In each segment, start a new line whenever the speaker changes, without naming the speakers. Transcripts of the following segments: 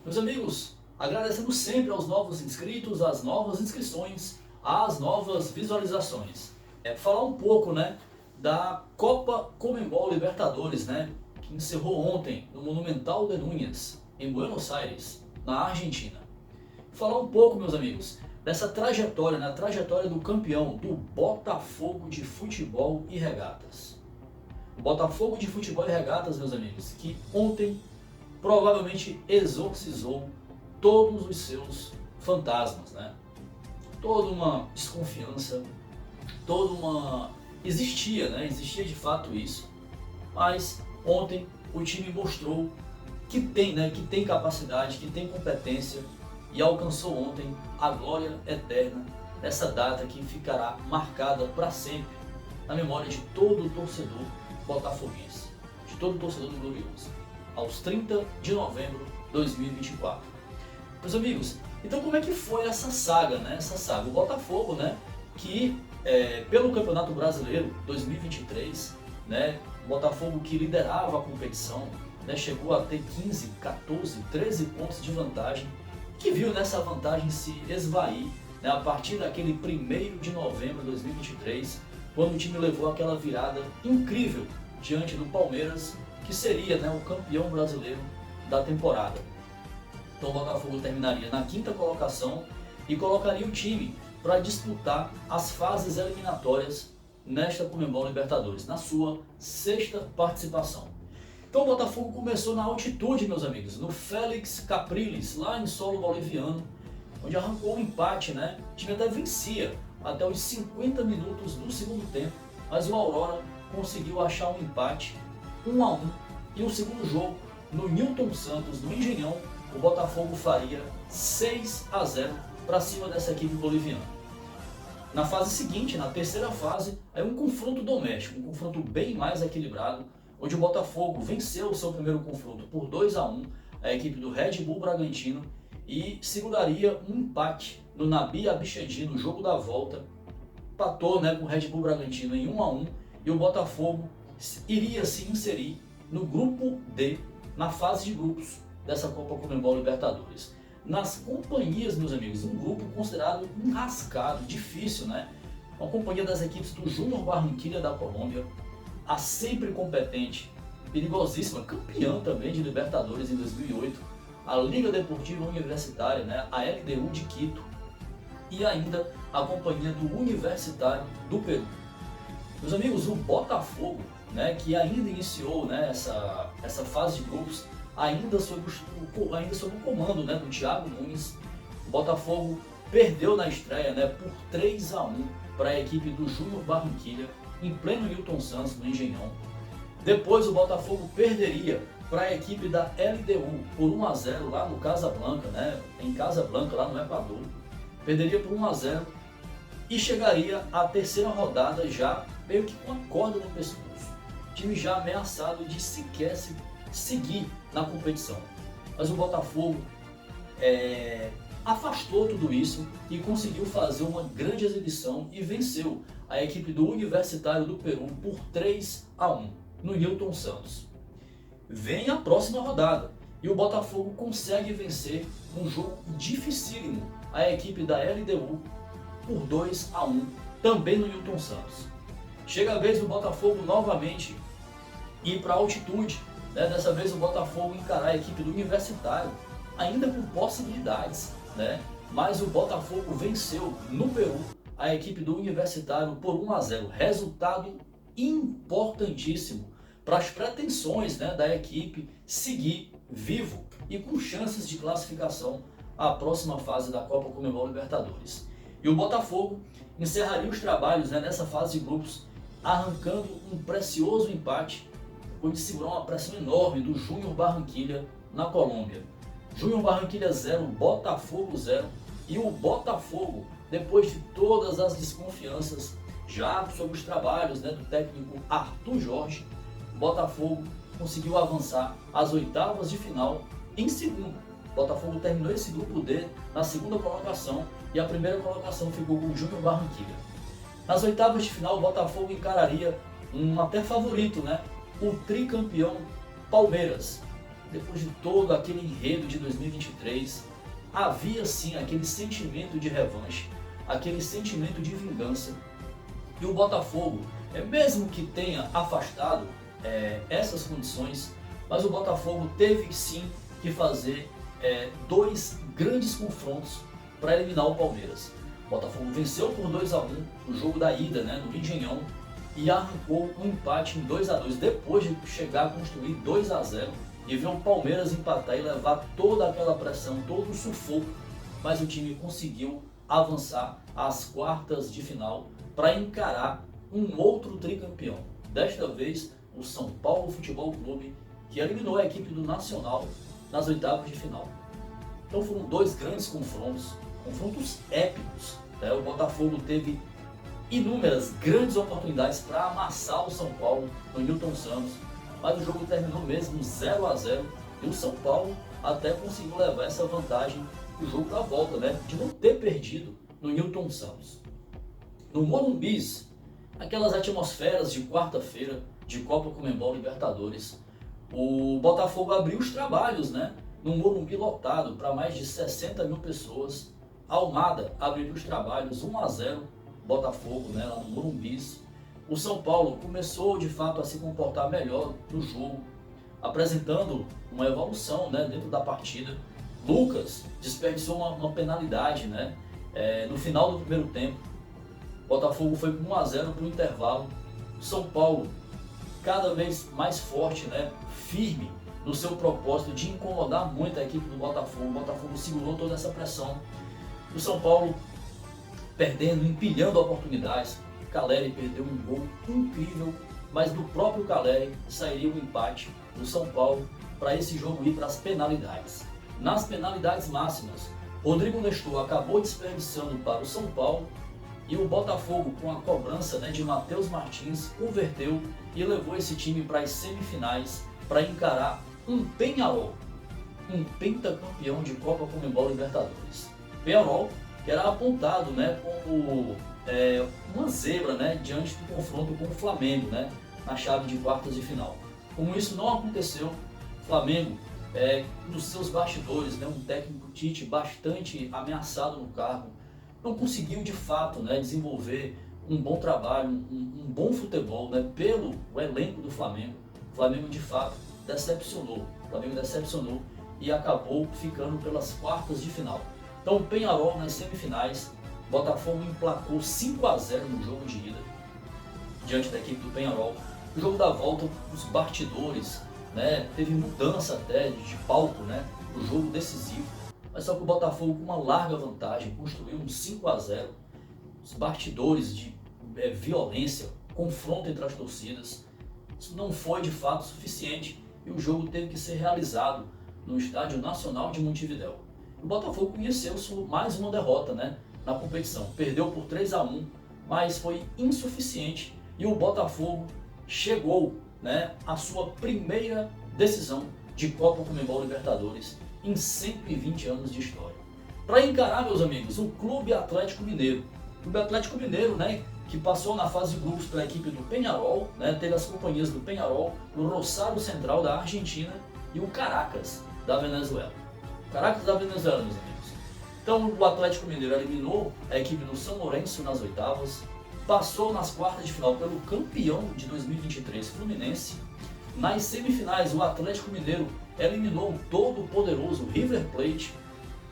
Meus amigos, agradecemos sempre aos novos inscritos, às novas inscrições, às novas visualizações. Falar um pouco, da Copa Conmebol Libertadores, que encerrou ontem no Monumental de Núñez, em Buenos Aires, na Argentina. Falar um pouco, meus amigos, dessa trajetória, na trajetória do campeão do Botafogo de Futebol e Regatas. O Botafogo de Futebol e Regatas, meus amigos, que ontem provavelmente exorcizou todos os seus fantasmas, Toda uma desconfiança, existia de fato isso, mas ontem o time mostrou que tem capacidade, que tem competência e alcançou ontem a glória eterna dessa data que ficará marcada para sempre na memória de todo torcedor botafoguense, de todo torcedor do Glorioso, aos 30 de novembro de 2024. Meus amigos, então como é que foi essa saga, O Botafogo, que pelo Campeonato Brasileiro 2023, o Botafogo que liderava a competição, chegou a ter 15, 14, 13 pontos de vantagem, que viu nessa vantagem se esvair, a partir daquele 1º de novembro de 2023, quando o time levou aquela virada incrível diante do Palmeiras, que seria o campeão brasileiro da temporada. Então o Botafogo terminaria na 5ª colocação e colocaria o time para disputar as fases eliminatórias nesta Conmebol Libertadores, na sua 6ª participação. Então o Botafogo começou na altitude, meus amigos, no Félix Capriles, lá em solo boliviano, onde arrancou um empate, O time até vencia até os 50 minutos do segundo tempo, mas o Aurora conseguiu achar um empate 1-1, e o segundo jogo, no Newton Santos, no Engenhão, o Botafogo faria 6-0 para cima dessa equipe boliviana. Na fase seguinte, na terceira fase, é um confronto doméstico, um confronto bem mais equilibrado, onde o Botafogo venceu o seu primeiro confronto por 2-1, a equipe do Red Bull Bragantino, e seguraria um empate no Nabi Abichedi no jogo da volta, empatou com o Red Bull Bragantino em 1-1, e o Botafogo iria se inserir no grupo D, na fase de grupos dessa Copa Conmebol Libertadores. Nas companhias, meus amigos, um grupo considerado enrascado, difícil, Uma companhia das equipes do Júnior Barranquilla da Colômbia, a sempre competente, perigosíssima, campeã também de Libertadores em 2008, a Liga Deportiva Universitária, a LDU de Quito, e ainda a companhia do Universitário do Peru. Meus amigos, o Botafogo, que ainda iniciou essa fase de grupos, ainda sob o comando do Thiago Nunes, o Botafogo perdeu na estreia por 3-1 para a equipe do Júnior Barranquilla, em pleno Newton Santos, no Engenhão. Depois o Botafogo perderia para a equipe da LDU por 1-0 lá no Casablanca, em Casablanca, lá no Equador. Perderia por 1-0 e chegaria à terceira rodada já meio que com a corda no pescoço. Time já ameaçado de sequer seguir na competição. Mas o Botafogo afastou tudo isso e conseguiu fazer uma grande exibição e venceu a equipe do Universitário do Peru por 3-1 no Newton Santos. Vem a próxima rodada e o Botafogo consegue vencer um jogo dificílimo a equipe da LDU por 2-1 também no Newton Santos. Chega a vez do Botafogo novamente ir para a altitude, dessa vez o Botafogo encarar a equipe do Universitário, ainda com possibilidades, mas o Botafogo venceu no Peru a equipe do Universitário por 1-0, resultado importantíssimo para as pretensões da equipe seguir vivo e com chances de classificação à próxima fase da Copa Conmebol Libertadores. E o Botafogo encerraria os trabalhos nessa fase de grupos, arrancando um precioso empate, onde segurou uma pressão enorme do Júnior Barranquilla na Colômbia. Júnior Barranquilla 0, Botafogo 0, e o Botafogo, depois de todas as desconfianças já sobre os trabalhos do técnico Arthur Jorge, o Botafogo conseguiu avançar às oitavas de final em segundo. O Botafogo terminou esse grupo D na 2ª colocação e a 1ª colocação ficou com o Júnior Barranquilla. Nas oitavas de final, o Botafogo encararia um até favorito, o tricampeão Palmeiras. depois de todo aquele enredo de 2023, havia sim aquele sentimento de revanche, aquele sentimento de vingança. E o Botafogo, mesmo que tenha afastado essas condições, mas o Botafogo teve sim que fazer dois grandes confrontos para eliminar o Palmeiras. O Botafogo venceu por 2-1 no jogo da ida, né, no Engenhão, e arrancou um empate em 2-2, depois de chegar a construir 2-0 e ver o Palmeiras empatar e levar toda aquela pressão, todo o sufoco, mas o time conseguiu avançar às quartas de final para encarar um outro tricampeão. Desta vez, o São Paulo Futebol Clube, que eliminou a equipe do Nacional nas oitavas de final. Então foram dois grandes confrontos épicos. O Botafogo teve inúmeras grandes oportunidades para amassar o São Paulo no Newton Santos, mas o jogo terminou mesmo 0-0 e o São Paulo até conseguiu levar essa vantagem no jogo da volta, né, de não ter perdido no Newton Santos. No Morumbi, aquelas atmosferas de quarta-feira de Copa Conmebol Libertadores, o Botafogo abriu os trabalhos, né, no Morumbi lotado para mais de 60 mil pessoas. A Almada abriu os trabalhos 1-0 Botafogo, né, lá no Morumbi. O São Paulo começou de fato a se comportar melhor no jogo, apresentando uma evolução, né, dentro da partida. Lucas desperdiçou uma penalidade, né, no final do primeiro tempo. O Botafogo foi com 1-0 para o intervalo. O São Paulo cada vez mais forte, né, firme no seu propósito de incomodar muito a equipe do Botafogo. O Botafogo segurou toda essa pressão. O São Paulo perdendo, empilhando oportunidades. Caleri perdeu um gol incrível, mas do próprio Caleri sairia um empate do São Paulo para esse jogo ir para as penalidades. Nas penalidades máximas, Rodrigo Nestor acabou desperdiçando para o São Paulo e o Botafogo, com a cobrança, né, de Matheus Martins, converteu e levou esse time para as semifinais para encarar um Peñarol, um pentacampeão de Copa Conmebol Libertadores. Peñarol, que era apontado, né, como uma zebra, né, diante do confronto com o Flamengo, né, na chave de quartas de final. Como isso não aconteceu, o Flamengo, nos seus bastidores, né, um técnico Tite bastante ameaçado no cargo, não conseguiu de fato, né, desenvolver um bom trabalho, um bom futebol, né, pelo elenco do Flamengo. O Flamengo de fato decepcionou. O Flamengo decepcionou e acabou ficando pelas quartas de final. Então o Peñarol nas semifinais, Botafogo emplacou 5-0 no jogo de ida diante da equipe do Peñarol. O jogo da volta, os bastidores, né, teve mudança até de palco, né, o jogo decisivo, mas só que o Botafogo, com uma larga vantagem, construiu um 5-0. Os bastidores de violência, confronto entre as torcidas, isso não foi de fato suficiente e o jogo teve que ser realizado no Estádio Nacional de Montevidéu. O Botafogo conheceu mais uma derrota, né, na competição. Perdeu por 3-1, mas foi insuficiente e o Botafogo chegou, né, à sua primeira decisão de Copa Conmebol Libertadores em 120 anos de história. Para encarar, meus amigos, o Clube Atlético Mineiro. O Clube Atlético Mineiro, né, que passou na fase de grupos pela equipe do Peñarol, né, teve as companhias do Peñarol, o Rosário Central da Argentina e o Caracas da Venezuela. Caracas da Venezuela, meus amigos. Então o Atlético Mineiro eliminou a equipe do São Lourenço nas oitavas, passou nas quartas de final pelo campeão de 2023, Fluminense. Nas semifinais, o Atlético Mineiro eliminou o todo-poderoso River Plate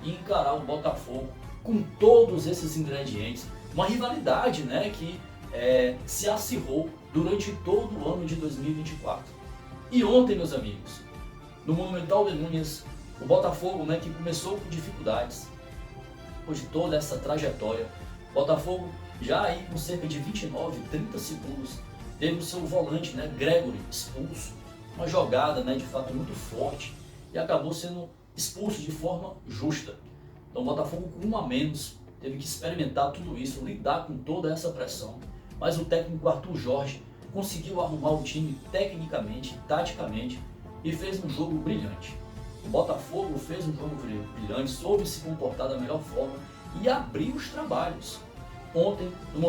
e encarar o Botafogo com todos esses ingredientes. Uma rivalidade, né, que se acirrou durante todo o ano de 2024. E ontem, meus amigos, no Monumental de Núñez, o Botafogo, né, que começou com dificuldades, depois de toda essa trajetória, o Botafogo já aí com cerca de 29, 30 segundos, teve o seu volante, né, Gregory, expulso. Uma jogada, né, de fato muito forte e acabou sendo expulso de forma justa. Então o Botafogo, com um a menos, teve que experimentar tudo isso, lidar com toda essa pressão. Mas o técnico Arthur Jorge conseguiu arrumar o time tecnicamente, taticamente e fez um jogo brilhante. O Botafogo fez um jogo brilhante, soube se comportar da melhor forma e abriu os trabalhos. Ontem, no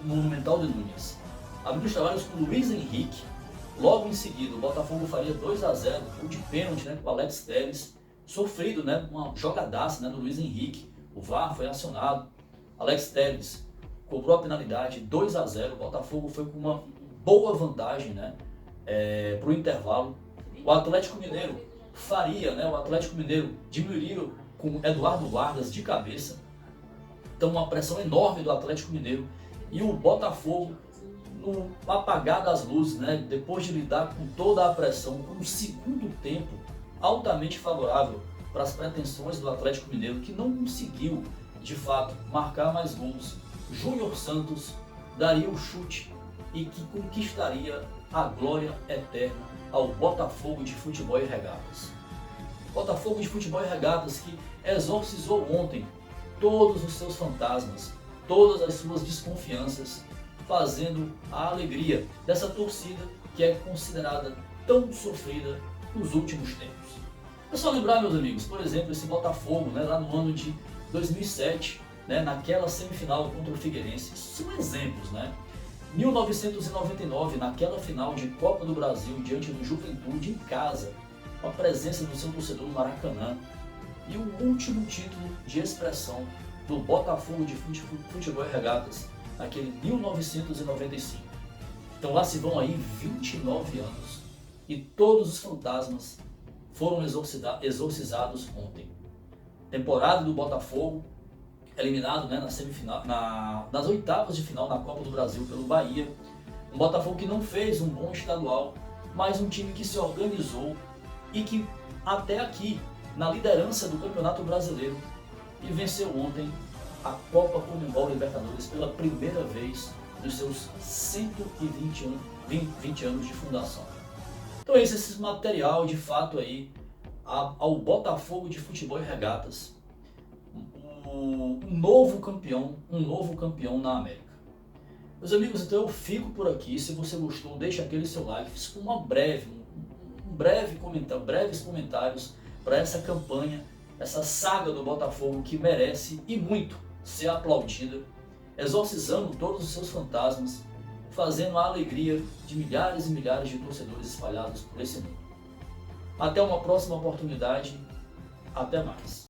Monumental de Núñez, abriu os trabalhos com Luiz Henrique, Logo em seguida, o Botafogo faria 2-0, gol de pênalti, né, com o Alex Telles, sofrido, né, uma jogadaça, né, do Luiz Henrique. O VAR foi acionado. Alex Telles cobrou a penalidade, 2-0. O Botafogo foi com uma boa vantagem, né, para o intervalo. O Atlético Mineiro faria, né, o Atlético Mineiro diminuiria com Eduardo Vargas de cabeça. Então uma pressão enorme do Atlético Mineiro. E o Botafogo, no apagar das luzes, né, depois de lidar com toda a pressão, com um segundo tempo altamente favorável para as pretensões do Atlético Mineiro, que não conseguiu, de fato, marcar mais gols, Júnior Santos daria o chute e que conquistaria a glória eterna ao Botafogo de Futebol e Regatas. Botafogo de Futebol e Regatas que exorcizou ontem todos os seus fantasmas, todas as suas desconfianças, fazendo a alegria dessa torcida que é considerada tão sofrida nos últimos tempos. É só lembrar, meus amigos, por exemplo, esse Botafogo, né, lá no ano de 2007, né, naquela semifinal contra o Figueirense, são exemplos, né? 1999, naquela final de Copa do Brasil diante do Juventude em casa, com a presença do seu torcedor no Maracanã, e o último título de expressão do Botafogo de Futebol e Regatas, naquele 1995. Então lá se vão aí 29 anos e todos os fantasmas foram exorcizados ontem. Temporada do Botafogo, eliminado, né, na semifinal, nas oitavas de final na Copa do Brasil pelo Bahia. Um Botafogo que não fez um bom estadual, mas um time que se organizou e que até aqui, na liderança do Campeonato Brasileiro, e venceu ontem a Copa Conmebol Libertadores pela primeira vez nos seus 120 anos de fundação. Então esse material de fato aí ao Botafogo de Futebol e Regatas, um novo campeão na América. Meus amigos, então eu fico por aqui. Se você gostou, deixa aquele seu like, fiz breves comentários para essa campanha, essa saga do Botafogo que merece e muito ser aplaudida, exorcizando todos os seus fantasmas, fazendo a alegria de milhares e milhares de torcedores espalhados por esse mundo. Até uma próxima oportunidade, até mais.